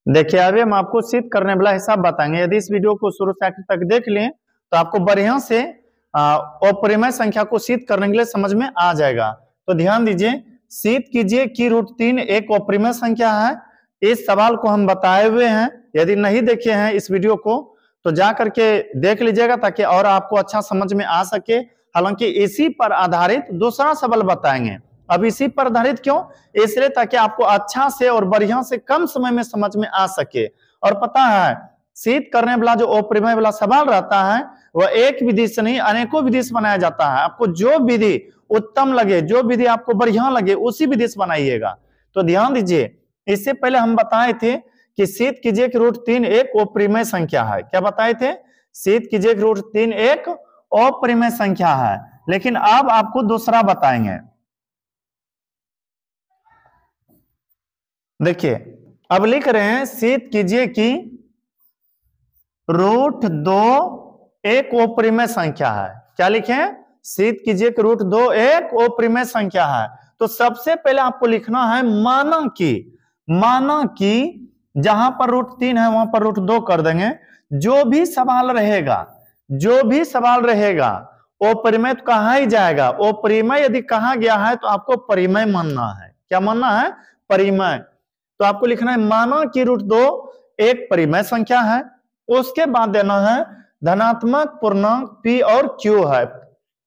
देखिए अभी हम आपको सिद्ध करने वाला हिसाब बताएंगे। यदि इस वीडियो को शुरू से आखिर तक देख लें तो आपको बढ़िया से अपरिमेय संख्या को सिद्ध करने के लिए समझ में आ जाएगा। तो ध्यान दीजिए, सिद्ध कीजिए कि √3 एक अपरिमेय संख्या है। इस सवाल को हम बताए हुए हैं, यदि नहीं देखे हैं इस वीडियो को तो जा करके देख लीजिएगा ताकि और आपको अच्छा समझ में आ सके। हालांकि इसी पर आधारित दूसरा सवाल बताएंगे। अब इसी पर आधारित क्यों? इसलिए ताकि आपको अच्छा से और बढ़िया से कम समय में समझ में आ सके। और पता है, सिद्ध करने वाला जो अपरिमेय वाला सवाल रहता है वह एक विधि से नहीं अनेकों विधि से बनाया जाता है। आपको जो विधि उत्तम लगे, जो विधि आपको बढ़िया लगे, उसी विधि से बनाइएगा। तो ध्यान दीजिए, इससे पहले हम बताए थे कि सिद्ध कीजिए कि √3 एक अपरिमेय संख्या है। क्या बताए थे? सिद्ध कीजिए कि √3 एक अपरिमेय संख्या है। लेकिन अब आपको दूसरा बताएंगे। देखिए अब लिख रहे हैं, सिद्ध कीजिए कि √2 एक अपरिमेय संख्या है। क्या लिखें? सिद्ध कीजिए कि √2 एक अपरिमेय संख्या है। तो सबसे पहले आपको लिखना है माना कि जहां पर √3 है वहां पर √2 कर देंगे। जो भी सवाल रहेगा अपरिमेय तो कहा ही जाएगा। अपरिमेय यदि कहा गया है तो आपको परिमेय मानना है। क्या मानना है? परिमेय। तो आपको लिखना है माना कि √2 एक परिमेय संख्या है। उसके बाद देना है धनात्मक पूर्णांक p और q है।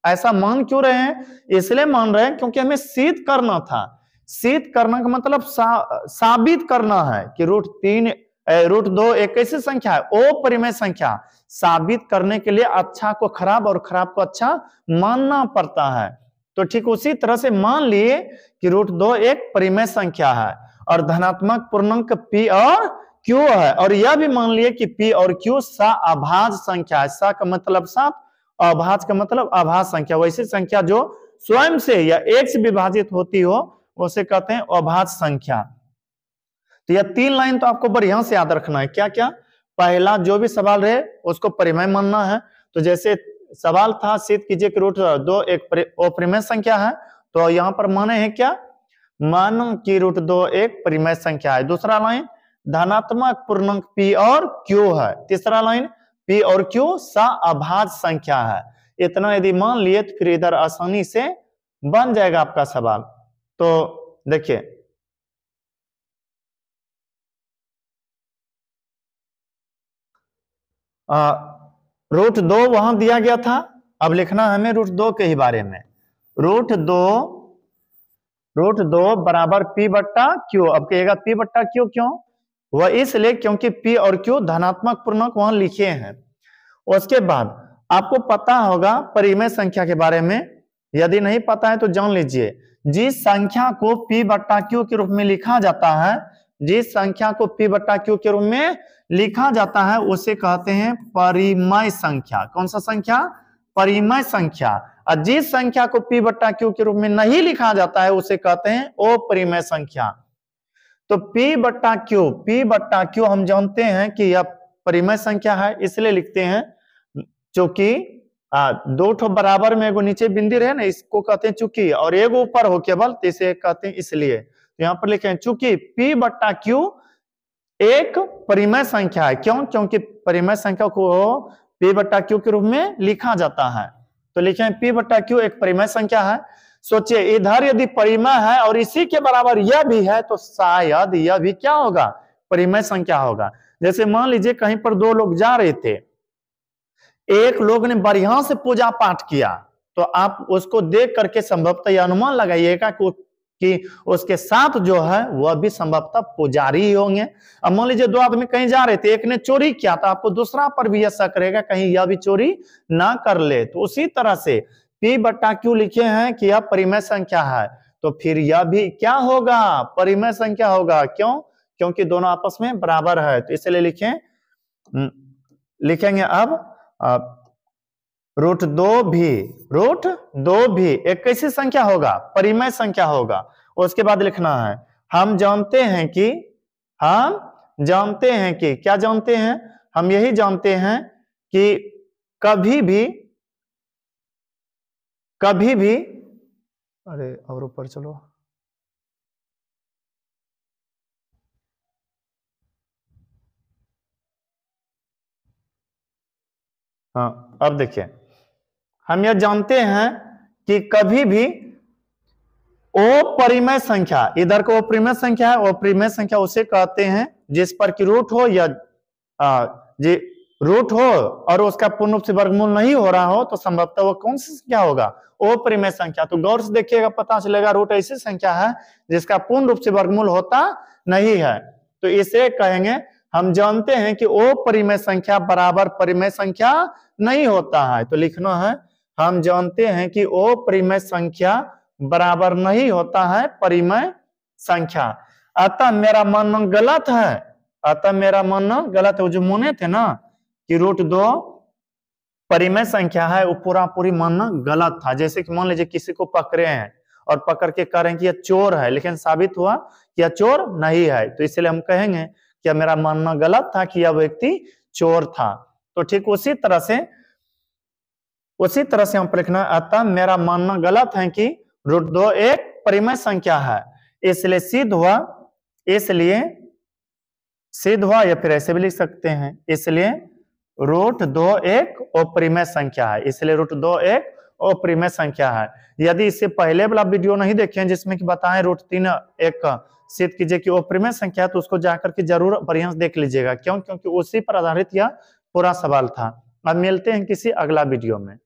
ऐसा मान क्यों रहे हैं? इसलिए मान रहे हैं क्योंकि हमें सिद्ध करना था। सिद्ध करना का मतलब साबित करना है कि √2 एक कैसी संख्या है? अपरिमेय संख्या। साबित करने के लिए अच्छा को खराब और खराब को अच्छा मानना पड़ता है। तो ठीक उसी तरह से मान लिए कि √2 एक परिमेय संख्या है और धनात्मक पूर्णांक p और q है। और यह भी मान लिए कि p और q सअभाज्य संख्या है। स का मतलब सात, अभाज्य का मतलब अभाज्य संख्या। वैसी संख्या जो स्वयं से या एक से विभाजित होती हो उसे कहते हैं अभाज्य संख्या। तो यह 3 लाइन तो आपको बढ़िया से याद रखना है। क्या क्या? पहला, जो भी सवाल रहे उसको परिमेय मानना है। तो जैसे सवाल था, सिद्ध कीजिए कि √2 एक अपरिमेय संख्या है, तो यहां पर माने हैं क्या? मानो कि √2 एक परिमेय संख्या है। दूसरा लाइन, धनात्मक पूर्णांक p और q है। तीसरा लाइन, p और q सअभाज्य संख्या है। इतना यदि मान लिए तो फिर इधर आसानी से बन जाएगा आपका सवाल। तो देखिए, √2 वहां दिया गया था। अब लिखना है हमें √2 के ही बारे में। √2 बराबर p बट्टा q। अब कहिएगा p बट्टा q क्यों? वह इसलिए क्योंकि p और q धनात्मक पूर्णांक वहां लिखे हैं। उसके बाद आपको पता होगा परिमेय संख्या के बारे में। यदि नहीं पता है तो जान लीजिए, जिस संख्या को p बट्टा q के रूप में लिखा जाता है, जिस संख्या को p बट्टा q के रूप में लिखा जाता है उसे कहते हैं परिमेय संख्या। कौन सा संख्या? परिमेय संख्या। और जिस संख्या को p बट्टा q के रूप में नहीं लिखा जाता है उसे कहते हैं अपरिमेय संख्या। तो p बट्टा q हम जानते हैं कि यह परिमेय संख्या है, इसलिए लिखते हैं चूंकि दो ठो बराबर में एगो नीचे बिंदु रहे ना, इसको कहते हैं चूंकि, और एगो ऊपर हो केवल, तो इसे कहते हैं इसलिए। तो यहां पर लिखे चूंकि p बट्टा q एक परिमेय संख्या है। क्यों? क्योंकि परिमेय संख्या को p बट्टा q के रूप में लिखा जाता है। तो लिखे p बट्टा q एक परिमेय संख्या है। सोचिए, इधर यदि परिमेय है और इसी के बराबर यह भी है तो शायद यह भी क्या होगा? परिमेय संख्या होगा। जैसे मान लीजिए कहीं पर दो लोग जा रहे थे, एक लोग ने बढ़िया से पूजा पाठ किया, तो आप उसको देख करके संभवतः यह अनुमान लगाइएगा कि उसके साथ जो है वह भी संभवतः पुजारी ही होंगे। अब मान लीजिए दो आदमी कहीं जा रहे थे, एक ने चोरी किया, तो आपको दूसरा पर भी यह शक रहेगा कहीं यह भी चोरी ना कर ले। तो उसी तरह से p बट्टा q लिखे हैं कि यह परिमेय संख्या है, तो फिर यह भी क्या होगा? परिमेय संख्या होगा। क्यों? क्योंकि दोनों आपस में बराबर है। तो इसलिए लिखेंगे अब √2 भी एक कैसी संख्या होगा? परिमेय संख्या होगा। उसके बाद लिखना है हम जानते हैं कि क्या जानते हैं? हम यही जानते हैं कि कभी भी अरे और ऊपर चलो, हाँ, अब देखिए, हम यह जानते हैं कि कभी भी अपरिमेय संख्या, इधर को अपरिमेय संख्या है, अपरिमेय संख्या उसे कहते हैं जिस पर कि रूट हो या जी रूट हो और उसका पूर्ण रूप से वर्गमूल नहीं हो रहा हो, तो संभवतः वो कौन सी संख्या होगा? अपरिमेय संख्या। तो गौर से देखिएगा, पता चलेगा रूट ऐसी संख्या है जिसका पूर्ण रूप से वर्गमूल होता नहीं है, तो इसे कहेंगे। हम जानते हैं कि अपरिमेय संख्या बराबर परिमेय संख्या नहीं होता है, तो लिखना है, हम जानते हैं कि अपरिमेय संख्या बराबर नहीं होता है परिमेय संख्या। अतः मेरा मानना गलत है, अतः मेरा मानना गलत है। वो जो माने थे ना कि रूट 2 परिमेय संख्या है, वो पूरा पूरी मानना गलत था। जैसे कि मान लीजिए किसी को पकड़े हैं और पकड़ के कह रहे हैं कि यह चोर है, लेकिन साबित हुआ कि यह चोर नहीं है, तो इसलिए हम कहेंगे कि मेरा मानना गलत था कि यह व्यक्ति चोर था। तो ठीक उसी तरह से हम लिखना, अतः मेरा मानना गलत है कि रूट 2 एक परिमेय संख्या है, इसलिए सिद्ध हुआ, या फिर ऐसे भी लिख सकते हैं, इसलिए रूट 2 एक अपरिमेय संख्या है, इसलिए रूट 2 एक अपरिमेय संख्या है। यदि इससे पहले वाला वीडियो नहीं देखे जिसमें कि बताएं रूट 3 एक सिद्ध कीजिए कि अपरिमेय संख्या है, तो उसको जाकर के जरूर बढ़िया से देख लीजिएगा। क्यों? क्योंकि उसी पर आधारित यह पूरा सवाल था। अब मिलते हैं किसी अगला वीडियो में।